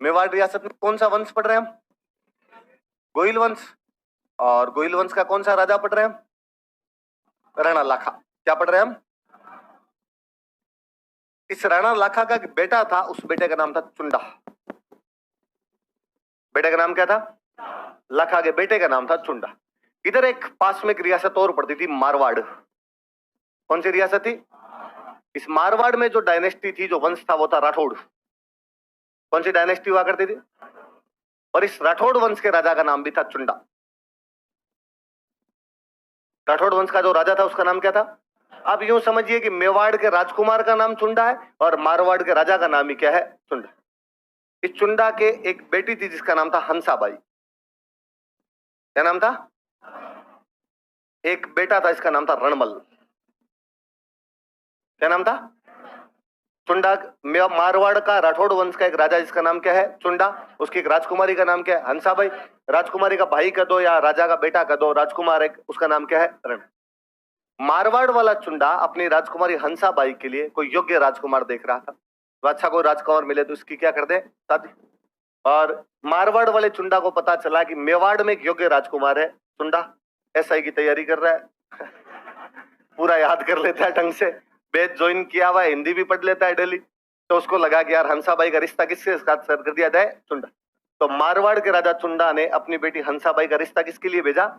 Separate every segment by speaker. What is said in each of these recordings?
Speaker 1: मेवाड़ रियासत में कौन सा वंश पढ़ रहे हैं हम? गोहिल वंश। और गोहिल वंश का कौन सा राजा पढ़ रहे हैं हम? राणा लाखा। क्या पढ़ रहे हैं हम? इस राणा लाखा का एक बेटा था, उस बेटे का नाम था चुंडा। बेटे का नाम क्या था? लाखा के बेटे का नाम था चुंडा। इधर एक पास में एक रियासत और पड़ती थी, मारवाड़। कौन सी रियासत थी? इस मारवाड़ में जो डायनेस्टी थी, जो वंश था, वो था राठौड़। कौन सी डायनेस्टी हुआ करती थी? और इस राठौड़ वंश के राजा का नाम भी था चुंडा। राठौड़ वंश का जो राजा था उसका नाम क्या था? आप यूं समझिए कि मेवाड़ के राजकुमार का नाम चुंडा है और मारवाड़ के राजा का नाम ही क्या है? चुंडा। इस चुंडा के एक बेटी थी जिसका नाम था हंसाबाई। क्या नाम था? एक बेटा था, इसका नाम था रणमल। क्या नाम था? चुंडा। मारवाड़ का राठौड़ वंश का एक राजा जिसका नाम क्या है? चुंडा। उसकी एक राजकुमारी का नाम क्या है? हंसाबाई। राजकुमारी का भाई कह दो या राजा का बेटा कह दो, राजकुमार एक, उसका नाम क्या है? रण। मारवाड़ वाला चुंडा अपनी राजकुमारी हंसाबाई के लिए कोई योग्य राजकुमार देख रहा था, तो अच्छा कोई राजकुमार मिले तो इसकी क्या कर दे? शादी। और मारवाड़ वाले चुंडा को पता चला कि मेवाड़ में एक योग्य राजकुमार है, चुंडा एसआई की तैयारी कर रहा है पूरा याद कर लेता है ढंग से, बेच ज्वाइन किया हुआ है, हिंदी भी पढ़ लेता है डेली। तो उसको लगा कि यार हंसाबाई का रिश्ता किसके साथ सर कर दिया जाए? चुंडा। तो मारवाड़ के राजा चुंडा ने अपनी बेटी हंसाबाई का रिश्ता किसके लिए भेजा?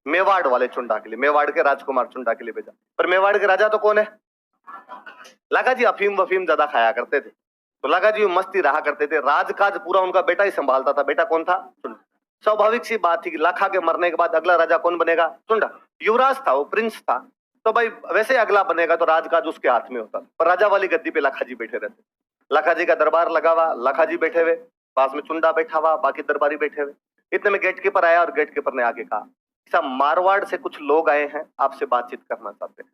Speaker 1: मेवाड़ वाले चुंडा के लिए, मेवाड़ के राजकुमार चुंडा के लिए भेजा। पर मेवाड़ के राजा तो कौन है? लाखा जी अफीम वफीम ज्यादा खाया करते थे, तो लाखा जी मस्ती रहा करते थे, राजकाज पूरा उनका बेटा ही संभालता था। बेटा कौन था? चुंडा। स्वाभाविक सी बात थी कि लाखा के मरने के बाद अगला राजा कौन बनेगा? चुंडा। युवराज था वो, प्रिंस था, तो भाई वैसे अगला बनेगा तो राजकाज उसके हाथ में होता था। पर राजा वाली गद्दी पे लाखा जी बैठे रहते। लाखा जी का दरबार लगा हुआ, लाखा जी बैठे हुए, पास में चुंडा बैठा हुआ, बाकी दरबारी बैठे हुए। इतने में गेट कीपर आया और गेट कीपर ने आके कहा, सब मारवाड़ से कुछ लोग आए हैं, आपसे बातचीत करना चाहते हैं।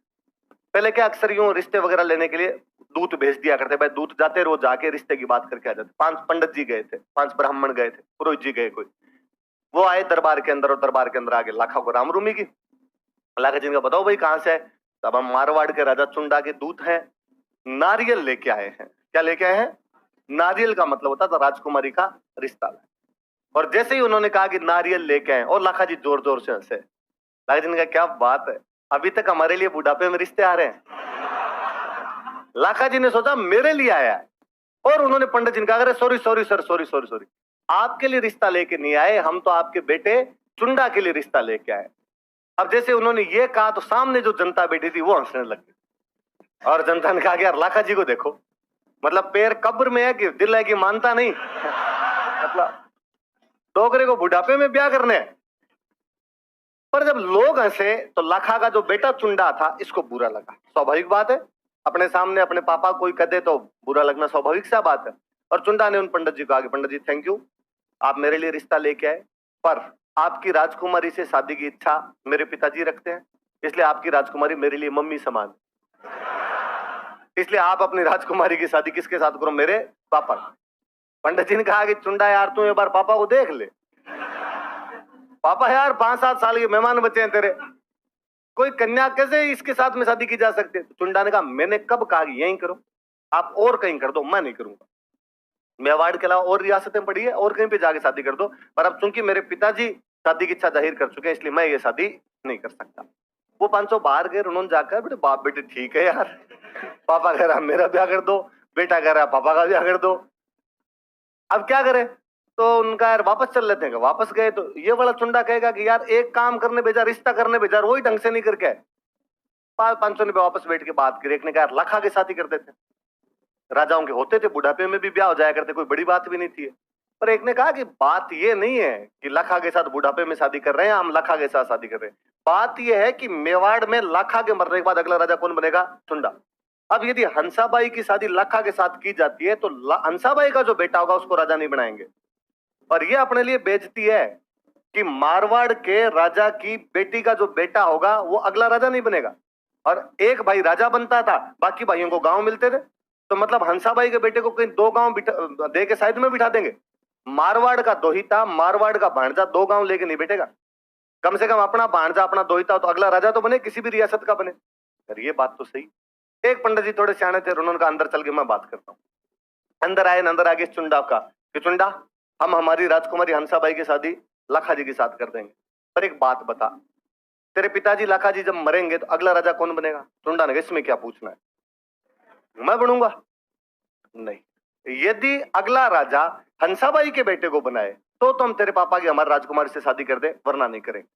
Speaker 1: पहले क्या अक्सर यूं रिश्ते वगैरह लेने के लिए दूत भेज दिया करते, भाई दूत जाते रोज जाके रिश्ते की बात करके आ जाते। 5 पंडित जी गए थे, 5 ब्राह्मण गए थे, पुरोहित जी गए कोई। वो आए दरबार के अंदर और दरबार के अंदर आगे लाखा को राम रूमी की। लाखा जी ने बताओ भाई कहां से है? तब हम मारवाड़ के राजा चुंडा के दूत हैं, नारियल लेके आए हैं। क्या लेके आए हैं? नारियल का मतलब होता था राजकुमारी का रिश्ता। और जैसे ही उन्होंने कहा कि नारियल लेके आए, और लाखा जी जोर जोर से हंसे। लाखा जी ने कहा क्या बात है, अभी तक हमारे लिए बुढ़ापे में रिश्ते आ रहे हैं। लाखा जी ने सोचा मेरे लिए आया है, और उन्होंने पंडित जी ने कहा sorry sorry sir, sorry sorry sorry, आपके लिए रिश्ता लेके नहीं आए, हम तो आपके बेटे चुंडा के लिए रिश्ता लेके आए। अब जैसे उन्होंने ये कहा तो सामने जो जनता बैठी थी वो हंसने लगी, और जनता ने कहा कि यार लाखा जी को देखो, मतलब पैर कब्र में है कि दिल है कि मानता नहीं मतलब डोगरे को बुढ़ापे में ब्याह करने हैं। पर जब लोग हंसे तो लाखा का जो बेटा चुंडा था इसको बुरा लगा। स्वाभाविक बात है, अपने सामने अपने पापा कोई कह दे तो बुरा लगना स्वाभाविक सा बात है। और चुंडा ने उन पंडित जी को आगे, पंडित जी थैंक यू, आप मेरे लिए रिश्ता लेके आए, पर आपकी राजकुमारी से शादी की इच्छा मेरे पिताजी रखते हैं, इसलिए आपकी राजकुमारी मेरे लिए मम्मी समान, इसलिए आप अपनी राजकुमारी की शादी किसके साथ करो? मेरे पापा। पंडित जी ने कहा कि चुंडा यार तू एक बार पापा को देख ले, पापा यार 5-7 साल के मेहमान बच्चे हैं तेरे, कोई कन्या कैसे इसके साथ में शादी की जा सकती है? चुंडा ने कहा मैंने कब कहा कि यहीं करो, आप और कहीं कर दो, मैं नहीं करूंगा। मेवाड़ के अलावा और रियासतें पड़ी है, और कहीं पे जाके शादी कर दो, पर अब चूंकि मेरे पिताजी शादी की इच्छा जाहिर कर चुके हैं इसलिए मैं ये शादी नहीं कर सकता। वो 500 बाहर गए, उन्होंने जाकर बेटे बाप बेटे ठीक है यार, पापा कह रहा मेरा ब्याह कर दो, बेटा कह रहा पापा का ब्याह कर दो, अब क्या करें? तो उनका यार वापस चल लेते हैं। वापस गए तो ये वाला चुंडा कहेगा कि यार एक काम करने भेजा, रिश्ता करने भेजा, वही ढंग से नहीं करके 500 पे वापस बैठ के बात करी। एक ने कहा यार लाखा के साथ ही करते थे, राजाओं के होते थे, बुढ़ापे में भी ब्याह हो जाया करते, कोई बड़ी बात भी नहीं थी। पर एक ने कहा कि बात ये नहीं है कि लाखा के साथ बुढ़ापे में शादी कर रहे हैं, हम लाखा के साथ शादी कर रहे हैं, बात यह है कि मेवाड़ में लाखा के मरने के बाद अगला राजा कौन बनेगा? चुंडा। अब यदि हंसाबाई की शादी लाखा के साथ की जाती है तो हंसाबाई का जो बेटा होगा उसको राजा नहीं बनाएंगे, और ये अपने लिए बेइज्जती है कि मारवाड़ के राजा की बेटी का जो बेटा होगा वो अगला राजा नहीं बनेगा। और एक भाई राजा बनता था, बाकी भाइयों को गांव मिलते थे, तो मतलब हंसाबाई के बेटे को कहीं 2 गांव दे के साइड में बिठा देंगे। मारवाड़ का दोहिता, मारवाड़ का भांजा 2 गांव लेके नहीं बैठेगा, कम से कम अपना भांजा अपना दोहिता तो अगला राजा तो बने, किसी भी रियासत का बने। यार ये बात तो सही। एक पंडित जी थोड़े सियाने थे, उन्होंने कहा अंदर चल के मैं बात करता हूँ। अंदर आए, अंदर आगे चुंडा का कि चुंडा हम हमारी राजकुमारी हंसाबाई की शादी लाखा जी के साथ कर देंगे, पर एक बात बता, तेरे पिताजी लाखा जी जब मरेंगे तो अगला राजा कौन बनेगा? चुंडा ने इसमें क्या पूछना है, मैं बनूंगा? नहीं, यदि अगला राजा हंसाबाई के बेटे को बनाए तो हम तेरे पापा की हमारे राजकुमारी से शादी कर दे, वरना नहीं करेंगे।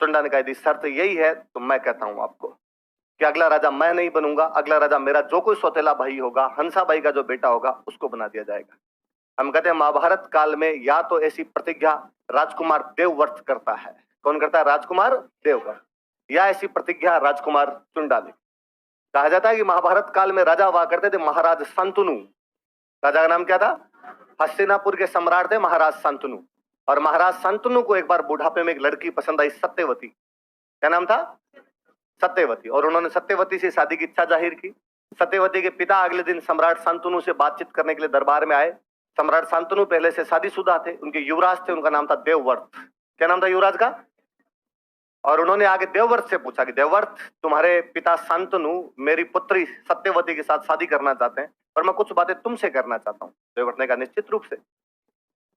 Speaker 1: चुंडा ने कहा यदि शर्त यही है तो मैं कहता हूं आपको कि अगला राजा मैं नहीं बनूंगा, अगला राजा मेरा जो कोई सौतेला भाई होगा, हंसाबाई का जो बेटा होगा, उसको बना दिया जाएगा। हम कहते हैं महाभारत काल में या तो ऐसी प्रतिज्ञा राजकुमार देवव्रत करता है, कौन करता है? राजकुमार देवव्रत, या ऐसी प्रतिज्ञा राजकुमार चुंडा ने। कहा जाता है कि महाभारत काल में राजा हुआ करते थे महाराज शांतनु। राजा का नाम क्या था? हस्तिनापुर के सम्राट थे महाराज शांतनु। और महाराज शांतनु को एक बार बुढ़ापे में एक लड़की पसंद आई, सत्यवती। क्या नाम था? सत्यवती। और उन्होंने सत्यवती से शादी की इच्छा जाहिर की। सत्यवती के पिता अगले दिन सम्राट शांतनु से बातचीत करने के लिए दरबार में आए। सम्राट शांतनु पहले से शादीशुदा थे, उनके युवराज थे, उनका नाम था देवव्रत। क्या नाम था युवराज का? और उन्होंने आगे देवव्रत से पूछा कि देवव्रत, तुम्हारे पिता शांतनु मेरी पुत्री सत्यवती के साथ शादी करना चाहते हैं, पर मैं कुछ बातें तुमसे करना चाहता हूँ। देवव्रत ने कहा निश्चित रूप से।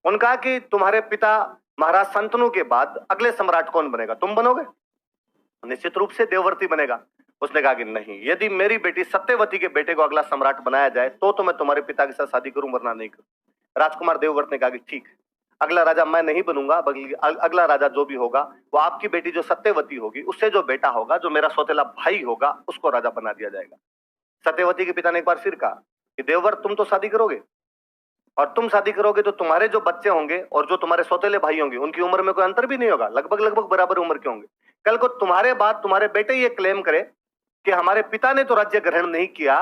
Speaker 1: उनका कि तुम्हारे पिता महाराज शांतनु के बाद अगले सम्राट कौन बनेगा? तुम बनोगे? निश्चित रूप से देवव्रत बनेगा। उसने कहा कि नहीं, यदि मेरी बेटी सत्यवती के बेटे को अगला सम्राट बनाया जाए तो मैं तुम्हारे पिता के साथ शादी करूं, वरना नहीं करूं। राजकुमार देवव्रत ने कहा कि ठीक है, अगला राजा मैं नहीं बनूंगा, अगला राजा जो भी होगा वो आपकी बेटी जो सत्यवती होगी उससे जो बेटा होगा, जो मेरा सौतेला भाई होगा, उसको राजा बना दिया जाएगा। सत्यवती के पिता ने एक बार फिर कहा कि देवव्रत तुम तो शादी करोगे, और तुम शादी करोगे तो तुम्हारे जो बच्चे होंगे और जो तुम्हारे सौतेले भाई होंगे उनकी उम्र में कोई अंतर भी नहीं होगा, लगभग लगभग बराबर उम्र के होंगे। कल को तुम्हारे बाद तुम्हारे बेटे ये क्लेम करे कि हमारे पिता ने तो राज्य ग्रहण नहीं किया,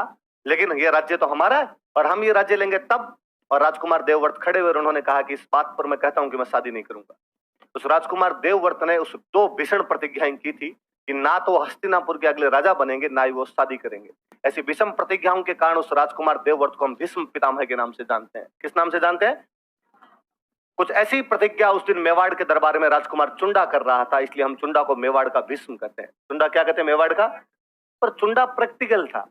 Speaker 1: लेकिन ये राज्य तो हमारा है और हम ये राज्य लेंगे तब। और राजकुमार देवव्रत खड़े हुए उन्होंने कहा कि इस बात पर मैं कहता हूं कि मैं शादी नहीं करूंगा। उस राजकुमार देवव्रत ने उस दो भीषण प्रतिज्ञाएं की थी कि ना तो हस्तिनापुर के अगले राजा बनेंगे, ना ही वो शादी करेंगे। ऐसी विषम प्रतिज्ञाओं के कारण उस राजकुमार देवव्रत को हम भीष्म पितामह के नाम से जानते हैं। किस नाम से जानते हैं? कुछ ऐसी प्रतिज्ञा उस दिन मेवाड़ के दरबार में राजकुमार चुंडा कर रहा था, इसलिए हम चुंडा को मेवाड़ का भीष्म कहते हैं। चुंडा क्या कहते हैं? मेवाड़ का। पर चुंडा प्रैक्टिकल था।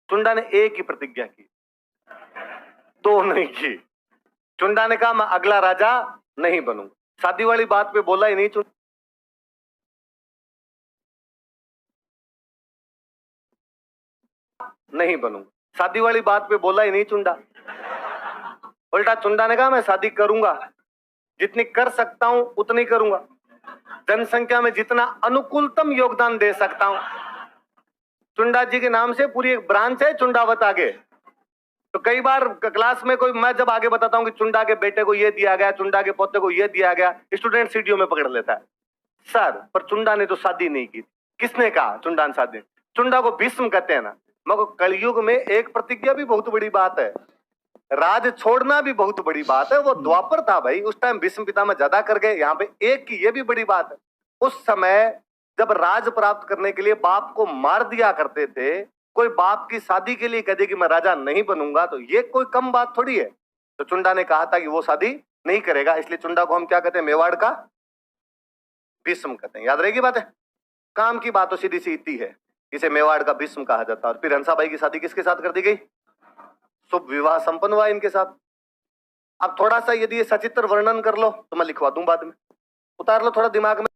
Speaker 1: चुंडा ने एक ही प्रतिज्ञा की, दो नहीं की। चुंडा ने कहा मैं अगला राजा नहीं बनूंगा। शादी वाली बात पे बोला ही नहीं चुंडा, नहीं बनूंगा। शादी वाली बात पे बोला ही नहीं चुंडा। उल्टा चुंडा ने कहा मैं शादी करूंगा, जितनी कर सकता हूं उतनी करूंगा, जनसंख्या में जितना अनुकूलतम योगदान दे सकता हूं। चुंडा जी के नाम से पूरी एक ब्रांच है चुंडावत आगे। तो कई बार क्लास में कोई, मैं जब आगे बताता हूं कि चुंडा के बेटे को ये दिया गया, चुंडा के पोते को ये दिया गया, स्टूडेंट सीढ़ियों में पकड़ लेता है सर, पर चुंडा ने तो शादी नहीं की। किसने कहा चुंडा ने शादी? चुंडा को भीष्म कहते हैं ना। मगर कलयुग में एक प्रतिज्ञा भी बहुत बड़ी बात है, राज छोड़ना भी बहुत बड़ी बात है। वो द्वापर था भाई, उस टाइम भीष्म पितामह ज्यादा कर गए, यहाँ पे एक की ये भी बड़ी बात है। उस समय जब राज प्राप्त करने के लिए बाप को मार दिया करते थे, कोई बाप की शादी के लिए कह दे कि मैं राजा नहीं बनूंगा, तो ये कोई कम बात थोड़ी है। तो चुंडा ने कहा था कि वो शादी नहीं करेगा, इसलिए चुंडा को हम क्या कहते हैं? मेवाड़ का भीष्म कहते हैं। याद रहेगी बात है। काम की बात तो सीधी सी इतनी है, इसे मेवाड़ का भीष्म कहा जाता है। और फिर हंसाबाई की शादी किसके साथ कर दी गई? शुभ विवाह संपन्न हुआ इनके साथ। अब थोड़ा सा यदि ये सचित्र वर्णन कर लो तो मैं लिखवा दूं बाद में, उतार लो थोड़ा दिमाग में।